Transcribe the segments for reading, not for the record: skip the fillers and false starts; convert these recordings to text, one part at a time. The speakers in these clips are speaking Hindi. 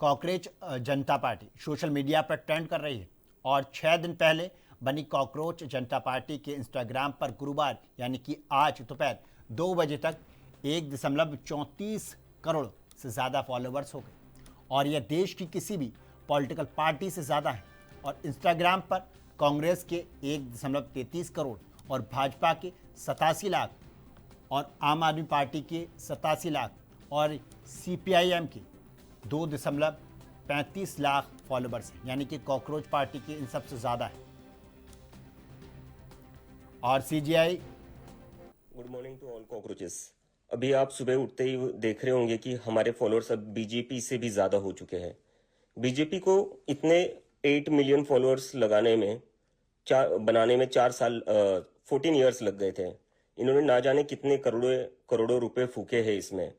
कॉकरोच जनता पार्टी सोशल मीडिया पर ट्रेंड कर रही है और 6 दिन पहले बनी कॉकरोच जनता पार्टी के इंस्टाग्राम पर गुरुवार यानी कि आज दोपहर 2 बजे तक 1.34 करोड़ से ज़्यादा फॉलोअर्स हो गए और यह देश की किसी भी पॉलिटिकल पार्टी से ज़्यादा है। और इंस्टाग्राम पर कांग्रेस के 1.33 करोड़ और भाजपा के 87 लाख और आम आदमी पार्टी के 87 लाख और CPIM के 2.35 लाख फॉलोअर्स हैं, यानी कि कॉकरोच पार्टी के इन सबसे ज़्यादा है। और CGI good morning to all cockroaches. अभी आप सुबह उठते ही देख रहे होंगे कि हमारे फॉलोअर्स अब बीजेपी से भी ज़्यादा हो चुके हैं। बीजेपी को इतने 8 मिलियन फॉलोअर्स बनाने में 14 ईयर्स लग गए थे। इन्होंने ना जाने कितने करोड़ों रुपए फूके हैं इसमें।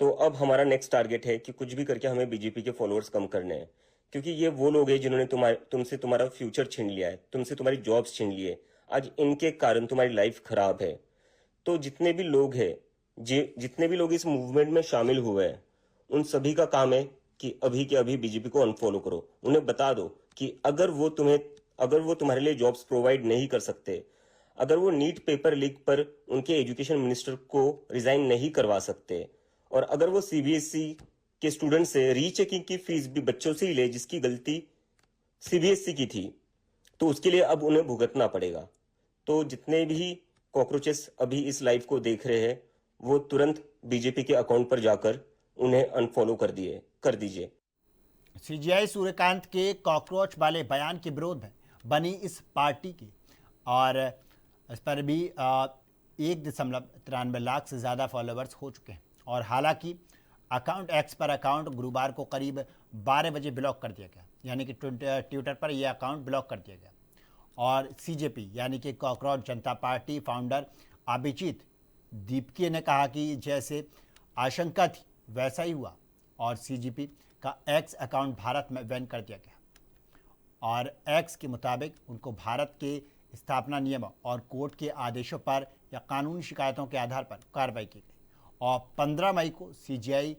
तो अब हमारा नेक्स्ट टारगेट है कि कुछ भी करके हमें बीजेपी के फॉलोअर्स कम करने हैं, क्योंकि ये वो लोग हैं जिन्होंने तुमसे तुम्हारा फ्यूचर छीन लिया है, तुमसे तुम्हारी जॉब्स छीन लिए। आज इनके कारण तुम्हारी लाइफ खराब है। तो जितने भी लोग इस मूवमेंट में शामिल हुए हैं, उन सभी का काम है कि अभी के अभी बीजेपी को अनफॉलो करो। उन्हें बता दो कि अगर वो तुम्हारे लिए जॉब्स प्रोवाइड नहीं कर सकते, अगर वो नीट पेपर लीक पर उनके एजुकेशन मिनिस्टर को रिजाइन नहीं करवा सकते, और अगर वो CBSE के स्टूडेंट से रीचेकिंग की फीस भी बच्चों से ही ले जिसकी गलती CBSE की थी, तो उसके लिए अब उन्हें भुगतना पड़ेगा। तो जितने भी कॉकरोचेस अभी इस लाइव को देख रहे हैं, वो तुरंत बीजेपी के अकाउंट पर जाकर उन्हें अनफॉलो कर दीजिए। CGI सूर्यकांत के कॉकरोच वाले बयान के विरोध में बनी इस पार्टी की और इस पर भी 1.93 लाख से ज़्यादा फॉलोअर्स हो चुके हैं। और हालांकि अकाउंट X पर अकाउंट गुरुवार को करीब 12 बजे ब्लॉक कर दिया गया, यानी कि ट्विटर पर यह अकाउंट ब्लॉक कर दिया गया। और CJP यानी कि कॉकरोच जनता पार्टी फाउंडर अभिजीत दीपके ने कहा कि जैसे आशंका थी वैसा ही हुआ और CJP का X अकाउंट भारत में बैन कर दिया गया। और X के मुताबिक उनको भारत के स्थापना नियमों और कोर्ट के आदेशों पर या कानूनी शिकायतों के आधार पर कार्रवाई की गई। और 15 मई को CGI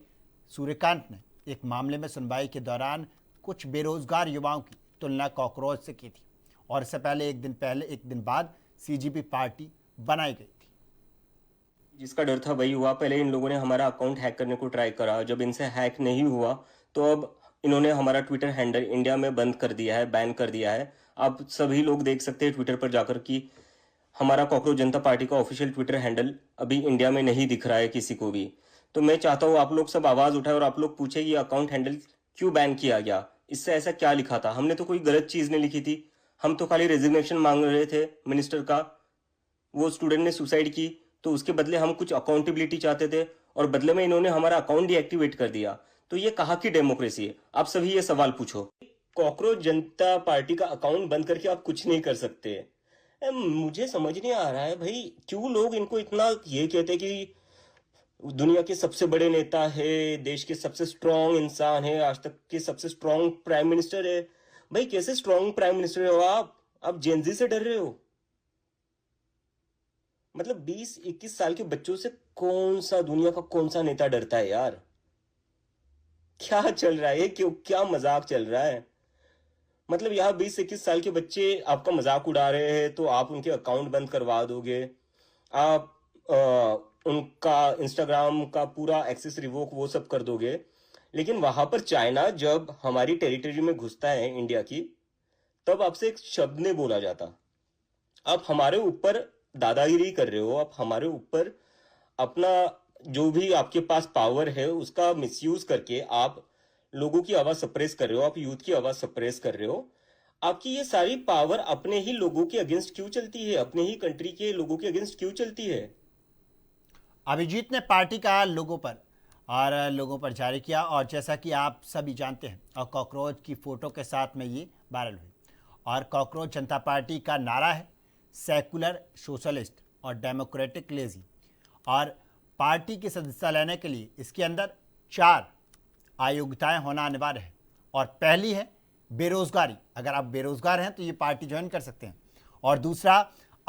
सूर्यकांत ने एक मामले में सुनवाई के दौरान कुछ बेरोजगार युवाओं की तुलना कॉकरोच से की थी और इससे पहले एक दिन बाद CGP पार्टी बनाई गई थी। जिसका डर था वही हुआ। पहले इन लोगों ने हमारा अकाउंट हैक करने को ट्राई करा, जब इनसे हैक नहीं हुआ तो अब इन्होंने हमारा ट्विटर हैंडल इंडिया में बंद कर दिया है, बैन कर दिया है। आप सभी लोग देख सकते हैं ट्विटर पर जाकर कि हमारा कॉकरोच जनता पार्टी का ऑफिशियल ट्विटर हैंडल अभी इंडिया में नहीं दिख रहा है किसी को भी। तो मैं चाहता हूँ आप लोग सब आवाज उठाए और आप लोग पूछे ये अकाउंट हैंडल क्यों बैन किया गया, इससे ऐसा क्या लिखा था। हमने तो कोई गलत चीज नहीं लिखी थी, हम तो खाली रेजिग्नेशन मांग रहे थे मिनिस्टर का। वो स्टूडेंट ने सुसाइड की तो उसके बदले हम कुछ अकाउंटेबिलिटी चाहते थे और बदले में इन्होंने हमारा अकाउंट डीएक्टिवेट कर दिया। तो ये कहाँ की डेमोक्रेसी है? आप सभी ये सवाल पूछो। कॉकरोच जनता पार्टी का अकाउंट बंद करके आप कुछ नहीं कर सकते। मुझे समझ नहीं आ रहा है भाई, क्यों लोग इनको इतना ये कहते हैं कि दुनिया के सबसे बड़े नेता है, देश के सबसे स्ट्रांग इंसान है, आज तक के सबसे स्ट्रांग प्राइम मिनिस्टर है। भाई कैसे स्ट्रांग प्राइम मिनिस्टर हो आप जेनजी से डर रहे हो? मतलब 20-21 साल के बच्चों से दुनिया का कौन सा नेता डरता है यार? क्या चल रहा है? क्यों, क्या मजाक चल रहा है? मतलब यहाँ 20-21 साल के बच्चे आपका मजाक उड़ा रहे हैं तो आप उनके अकाउंट बंद करवा दोगे, आप उनका इंस्टाग्राम का पूरा एक्सेस रिवोक वो सब कर दोगे। लेकिन वहां पर चाइना जब हमारी टेरिटरी में घुसता है इंडिया की, तब आपसे एक शब्द नहीं बोला जाता। आप हमारे ऊपर दादागिरी कर रहे हो, आप हमारे ऊपर अपना जो भी आपके पास पावर है उसका मिसयूज करके आप लोगों की आवाज सप्रेस कर रहे हो, आप यूथ की आवाज सप्रेस कर रहे हो। आपकी ये सारी पावर अपने ही लोगों के अगेंस्ट क्यों चलती है? अपने ही कंट्री के लोगों के अगेंस्ट क्यों चलती है? अभिजीत ने पार्टी का लोगों पर जारी किया और जैसा कि आप सभी जानते हैं और कॉकरोच की फोटो के साथ में ये वायरल हुई। और कॉकरोच जनता पार्टी का नारा है सेकुलर, सोशलिस्ट और डेमोक्रेटिक लेजी। और पार्टी की सदस्यता लेने के लिए इसके अंदर 4 अयोग्यताएं होना अनिवार्य है। और पहली है बेरोजगारी, अगर आप बेरोजगार हैं तो ये पार्टी ज्वाइन कर सकते हैं। और दूसरा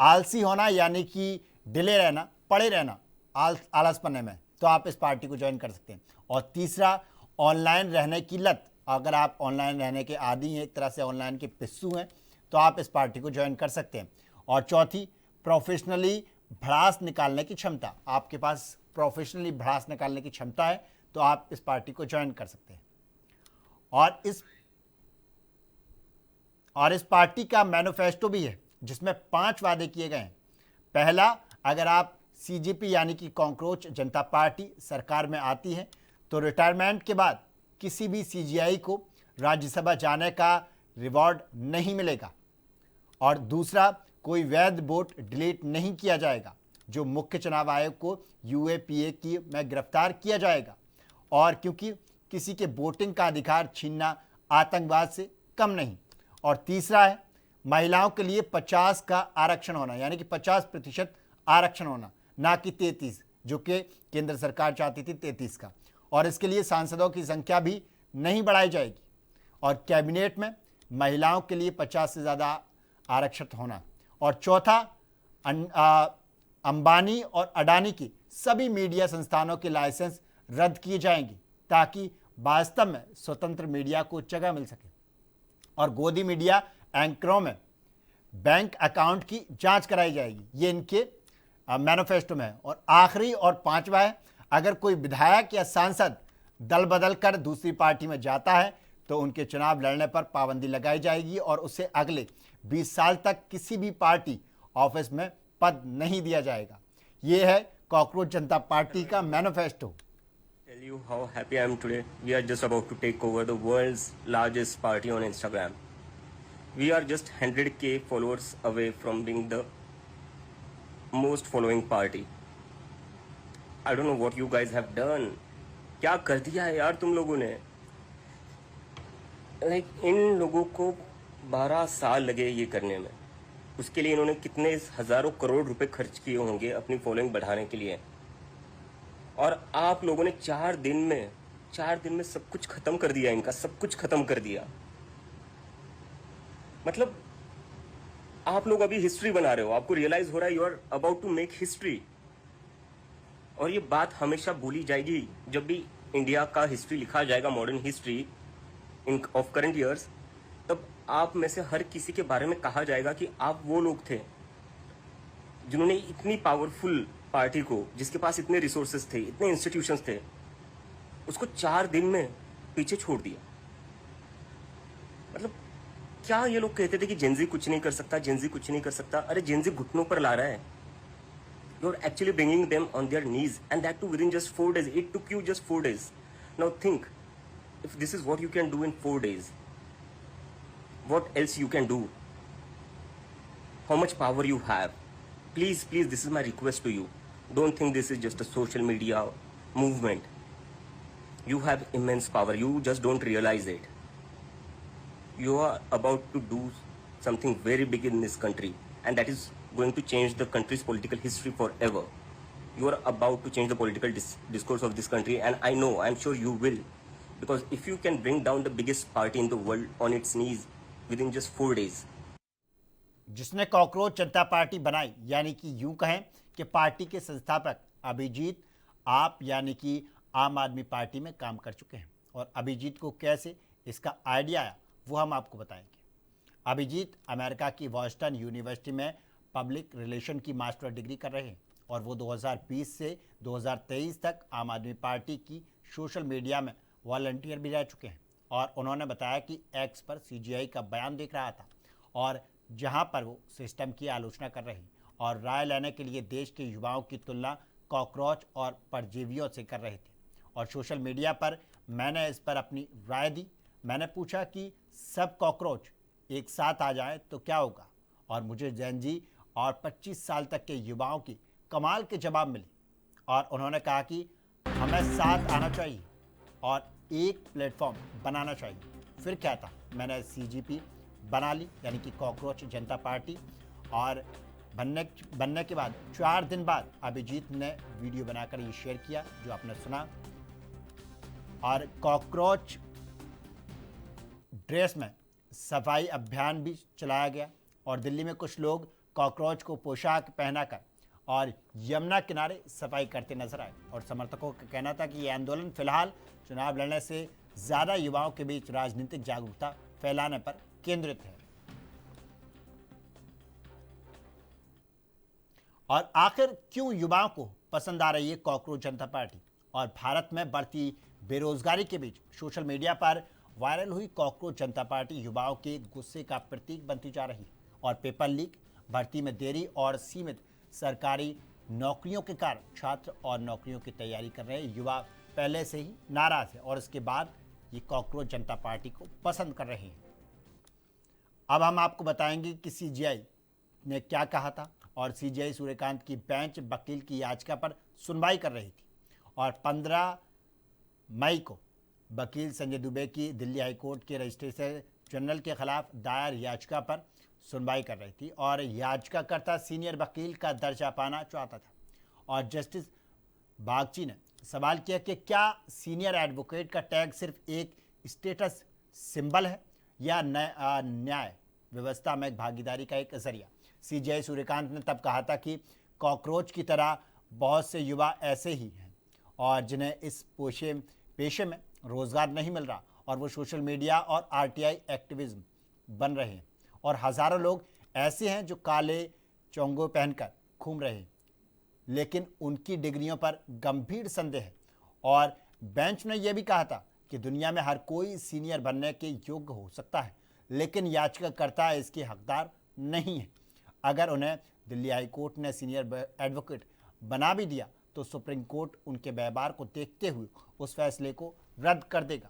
आलसी होना, यानी कि डिले रहना, पड़े रहना आलस पन्ने में, तो आप इस पार्टी को ज्वाइन कर सकते हैं। और तीसरा ऑनलाइन रहने की लत, अगर आप ऑनलाइन रहने के आदी हैं, एक तरह से ऑनलाइन के पिस्सू हैं, तो आप इस पार्टी को ज्वाइन कर सकते हैं। और चौथी, प्रोफेशनली भड़ास निकालने की क्षमता, आपके पास प्रोफेशनली भड़ास निकालने की क्षमता है तो आप इस पार्टी को ज्वाइन कर सकते हैं। और इस पार्टी का मैनिफेस्टो भी है जिसमें 5 वादे किए गए हैं। पहला, अगर आप सीजेपी यानी कि कॉकरोच जनता पार्टी सरकार में आती है तो रिटायरमेंट के बाद किसी भी सीजीआई को राज्यसभा जाने का रिवॉर्ड नहीं मिलेगा। और दूसरा, कोई वैध वोट डिलीट नहीं किया जाएगा जो मुख्य चुनाव आयोग को यूएपीए की में गिरफ्तार किया जाएगा, और क्योंकि किसी के वोटिंग का अधिकार छीनना आतंकवाद से कम नहीं। और तीसरा है, महिलाओं के लिए 50 का आरक्षण होना, यानी कि 50% आरक्षण होना, ना कि 33 जो कि केंद्र सरकार चाहती थी 33 का। और इसके लिए सांसदों की संख्या भी नहीं बढ़ाई जाएगी। और कैबिनेट में महिलाओं के लिए 50 से ज़्यादा आरक्षित होना। और चौथा, अंबानी और अडानी की सभी मीडिया संस्थानों के लाइसेंस रद्द किए जाएंगे ताकि वास्तव में स्वतंत्र मीडिया को जगह मिल सके। और गोदी मीडिया एंकरों में बैंक अकाउंट की जांच कराई जाएगी, ये इनके मैनिफेस्टो में है। और आखिरी और 5वां है, अगर कोई विधायक या सांसद दल बदल कर दूसरी पार्टी में जाता है तो उनके चुनाव लड़ने पर पाबंदी लगाई जाएगी और उसे अगले 20 साल तक किसी भी पार्टी ऑफिस में पद नहीं दिया जाएगा। ये है कॉकरोच जनता पार्टी का manifesto. Tell you how happy I am today. We are just about to take over the world's largest party on Instagram. We are just 100k followers away from being the most following party. I don't know what you guys have done. क्या कर दिया है यार तुम लोगों ने? इन लोगों को 12 साल लगे ये करने में। उसके लिए इन्होंने कितने हजारों करोड़ रुपए खर्च किए होंगे अपनी फॉलोइंग बढ़ाने के लिए। और आप लोगों ने 4 दिन में सब कुछ खत्म कर दिया, इनका सब कुछ खत्म कर दिया। मतलब आप लोग अभी हिस्ट्री बना रहे हो, आपको रियलाइज हो रहा है you are about to make history. और ये बात हमेशा भूली जाएगी जब भी इंडिया का हिस्ट्री लिखा जाएगा, modern history in of current years, तब आप में से हर किसी के बारे में कहा जाएगा कि आप वो लोग थे जिन्होंने इतनी पावरफुल पार्टी को, जिसके पास इतने रिसोर्सेस थे, इतने इंस्टीट्यूशंस थे, उसको 4 दिन में पीछे छोड़ दिया। मतलब क्या ये लोग कहते थे कि जेंजी कुछ नहीं कर सकता, जेंजी कुछ नहीं कर सकता। अरे जेंजी घुटनों पर ला रहा है। You are actually bringing them on their knees and that too within just 4 days. It took you just 4 days. Now think if this is what you can do in 4 days, what else you can do, how much power you have. Please, this is my request to you. Don't think this is just a social media movement. You have immense power, you just don't realize it. You are about to do something very big in this country, and that is going to change the country's political history forever. You are about to change the political discourse of this country, and I know, I'm sure you will, because if you can bring down the biggest party in the world on its knees within just 4 days. जिसने कॉकरोच जनता पार्टी बनाई, यानी कि यूं कहें कि पार्टी के संस्थापक अभिजीत आप यानी कि आम आदमी पार्टी में काम कर चुके हैं। और अभिजीत को कैसे इसका आइडिया आया वो हम आपको बताएंगे। अभिजीत अमेरिका की बॉस्टन यूनिवर्सिटी में पब्लिक रिलेशन की मास्टर डिग्री कर रहे हैं और वो 2020 से 2023 तक आम आदमी पार्टी की सोशल मीडिया में वॉलंटियर भी रह चुके हैं। और उन्होंने बताया कि एक्स पर सीजीआई का बयान देख रहा था और जहां पर वो सिस्टम की आलोचना कर रहे हैं और राय लेने के लिए देश के युवाओं की तुलना कॉकरोच और परजीवियों से कर रहे थे। और सोशल मीडिया पर मैंने इस पर अपनी राय दी। मैंने पूछा कि सब कॉकरोच एक साथ आ जाएं तो क्या होगा, और मुझे जैन जी और 25 साल तक के युवाओं की कमाल के जवाब मिले। और उन्होंने कहा कि हमें साथ आना चाहिए और एक प्लेटफॉर्म बनाना चाहिए। फिर क्या था, मैंने सीजीपी बना ली, यानी कि कॉकरोच जनता पार्टी। और बनने के बाद 4 दिन बाद अभिजीत ने वीडियो बनाकर ये शेयर किया जो आपने सुना। और कॉकरोच ड्रेस में सफाई अभियान भी चलाया गया और दिल्ली में कुछ लोग कॉकरोच को पोशाक पहनाकर और यमुना किनारे सफाई करते नजर आए। और समर्थकों का कहना था कि यह आंदोलन फिलहाल चुनाव लड़ने से ज़्यादा युवाओं के बीच राजनीतिक जागरूकता फैलाने पर केंद्रित है। और आखिर क्यों युवाओं को पसंद आ रही है कॉकरोच जनता पार्टी? और भारत में बढ़ती बेरोजगारी के बीच सोशल मीडिया पर वायरल हुई कॉकरोच जनता पार्टी युवाओं के गुस्से का प्रतीक बनती जा रही है। और पेपर लीक, भर्ती में देरी और सीमित सरकारी नौकरियों के कारण छात्र और नौकरियों की तैयारी कर रहे युवा पहले से ही नाराज है और इसके बाद ये कॉकरोच जनता पार्टी को पसंद कर रहे हैं। अब हम आपको बताएंगे कि सीजीआई ने क्या कहा था। और सीजीआई सूर्यकांत की बेंच वकील की याचिका पर सुनवाई कर रही थी। और 15 मई को वकील संजय दुबे की दिल्ली हाईकोर्ट के रजिस्ट्रार जनरल के खिलाफ दायर याचिका पर सुनवाई कर रही थी। और याचिकाकर्ता सीनियर वकील का दर्जा पाना चाहता था। और जस्टिस बागची ने सवाल किया कि क्या सीनियर एडवोकेट का टैग सिर्फ एक स्टेटस सिंबल है या न्याय व्यवस्था में भागीदारी का एक जरिया। सीजीआई सूर्यकांत ने तब कहा था कि कॉकरोच की तरह बहुत से युवा ऐसे ही हैं और जिन्हें इस पेशे में रोजगार नहीं मिल रहा और वो सोशल मीडिया और आरटीआई एक्टिविज्म बन रहे हैं। और हजारों लोग ऐसे हैं जो काले चोंगो पहनकर घूम रहे हैं, लेकिन उनकी डिग्रियों पर गंभीर संदेह है। और बेंच ने यह भी कहा था कि दुनिया में हर कोई सीनियर बनने के योग्य हो सकता है, लेकिन याचिकाकर्ता इसके हकदार नहीं है। अगर उन्हें दिल्ली हाईकोर्ट ने सीनियर एडवोकेट बना भी दिया तो सुप्रीम कोर्ट उनके व्यवहार को देखते हुए उस फैसले को रद्द कर देगा।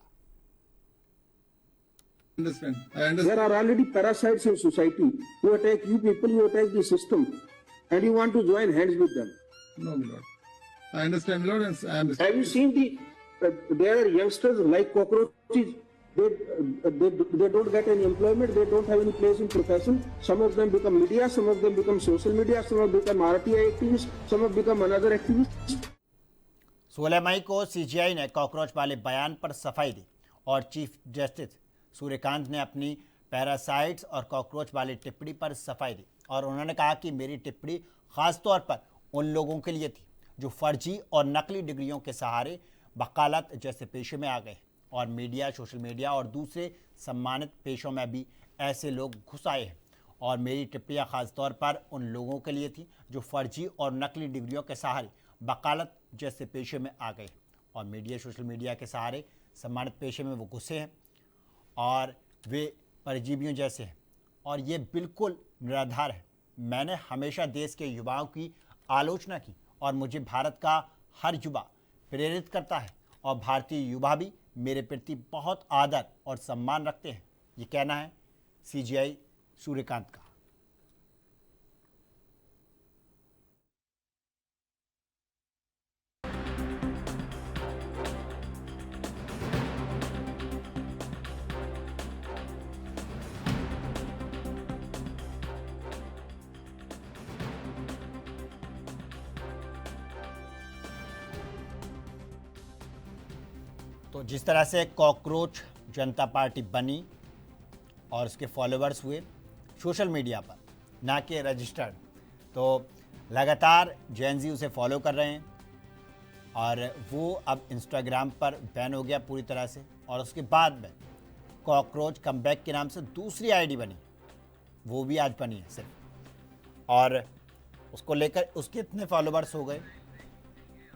I understand. There are already parasites in society who attack you people, who attack the system, and you want to join hands with them. No, Lord. I understand, Lord, and I understand. Have you seen there are youngsters like cockroaches. They don't get any employment. They don't have any place in profession. Some of them become media. Some of them become social media. Some of them become RTI activists. Some have become another activists. 16 मई को सीजीआई ने कॉकरोच वाले बयान पर सफाई दी और चीफ जस्टिस सूर्यकांत ने अपनी पैरासाइट्स और कॉकरोच वाली टिप्पणी पर सफाई दी। और उन्होंने कहा कि मेरी टिप्पणी खास तौर पर उन लोगों के लिए थी जो फर्जी और नकली डिग्रियों के सहारे वकालत जैसे पेशे में आ गए और मीडिया, सोशल मीडिया और दूसरे सम्मानित पेशों में भी ऐसे लोग घुस आए हैं। और मेरी टिप्पणियाँ खास तौर पर उन लोगों के लिए थी जो फर्जी और नकली डिग्रियों के सहारे वकालत जैसे पेशे में आ गए और मीडिया, सोशल मीडिया के सहारे सम्मानित पेशे में वो घुसे हैं और वे परजीवियों जैसे हैं। और ये बिल्कुल निराधार है। मैंने हमेशा देश के युवाओं की आलोचना की और मुझे भारत का हर युवा प्रेरित करता है और भारतीय युवा भी मेरे प्रति बहुत आदर और सम्मान रखते हैं। ये कहना है सीजीआई सूर्यकांत का। तो जिस तरह से कॉकरोच जनता पार्टी बनी और उसके फॉलोअर्स हुए सोशल मीडिया पर, ना कि रजिस्टर्ड, तो लगातार जेनजी उसे फॉलो कर रहे हैं और वो अब इंस्टाग्राम पर बैन हो गया पूरी तरह से। और उसके बाद में कॉकरोच कमबैक के नाम से दूसरी आईडी बनी, वो भी आज बनी है सिर्फ। और उसको लेकर उसके इतने फॉलोअर्स हो गए